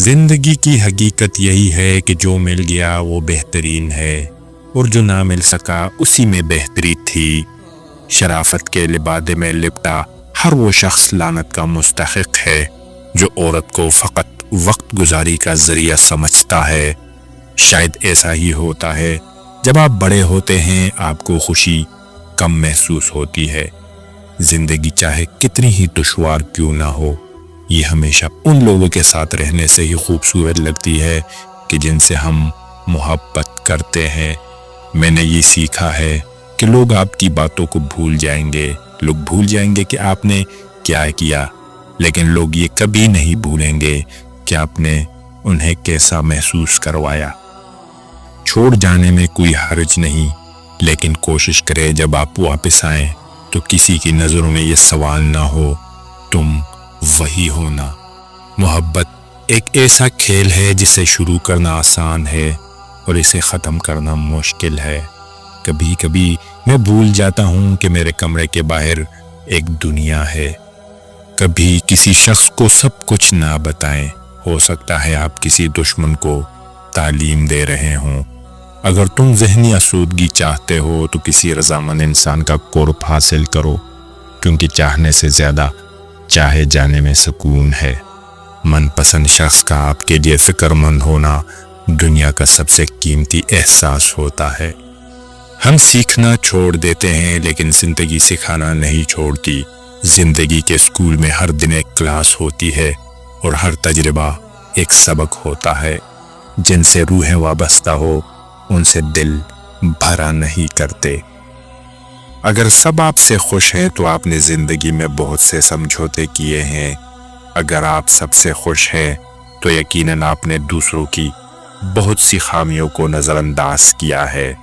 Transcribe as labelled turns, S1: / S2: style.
S1: زندگی کی حقیقت یہی ہے کہ جو مل گیا وہ بہترین ہے، اور جو نہ مل سکا اسی میں بہتری تھی۔ شرافت کے لبادے میں لپٹا ہر وہ شخص لعنت کا مستحق ہے جو عورت کو فقط وقت گزاری کا ذریعہ سمجھتا ہے۔ شاید ایسا ہی ہوتا ہے، جب آپ بڑے ہوتے ہیں آپ کو خوشی کم محسوس ہوتی ہے۔ زندگی چاہے کتنی ہی دشوار کیوں نہ ہو، یہ ہمیشہ ان لوگوں کے ساتھ رہنے سے ہی خوبصورت لگتی ہے کہ جن سے ہم محبت کرتے ہیں۔ میں نے یہ سیکھا ہے کہ لوگ آپ کی باتوں کو بھول جائیں گے، لوگ بھول جائیں گے کہ آپ نے کیا کیا، لیکن لوگ یہ کبھی نہیں بھولیں گے کہ آپ نے انہیں کیسا محسوس کروایا۔ چھوڑ جانے میں کوئی حرج نہیں، لیکن کوشش کرے جب آپ واپس آئیں تو کسی کی نظروں میں یہ سوال نہ ہو تم وہی ہونا۔ محبت ایک ایسا کھیل ہے جسے شروع کرنا آسان ہے اور اسے ختم کرنا مشکل ہے۔ کبھی کبھی میں بھول جاتا ہوں کہ میرے کمرے کے باہر ایک دنیا ہے۔ کبھی کسی شخص کو سب کچھ نہ بتائیں، ہو سکتا ہے آپ کسی دشمن کو تعلیم دے رہے ہوں۔ اگر تم ذہنی آسودگی چاہتے ہو تو کسی رضامند انسان کا قرب حاصل کرو، کیونکہ چاہنے سے زیادہ چاہے جانے میں سکون ہے۔ من پسند شخص کا آپ کے لیے فکر مند ہونا دنیا کا سب سے قیمتی احساس ہوتا ہے۔ ہم سیکھنا چھوڑ دیتے ہیں لیکن زندگی سکھانا نہیں چھوڑتی۔ زندگی کے اسکول میں ہر دن ایک کلاس ہوتی ہے اور ہر تجربہ ایک سبق ہوتا ہے۔ جن سے روحیں وابستہ ہو ان سے دل بھرا نہیں کرتے۔ اگر سب آپ سے خوش ہیں تو آپ نے زندگی میں بہت سے سمجھوتے کیے ہیں۔ اگر آپ سب سے خوش ہیں تو یقیناً آپ نے دوسروں کی بہت سی خامیوں کو نظر انداز کیا ہے۔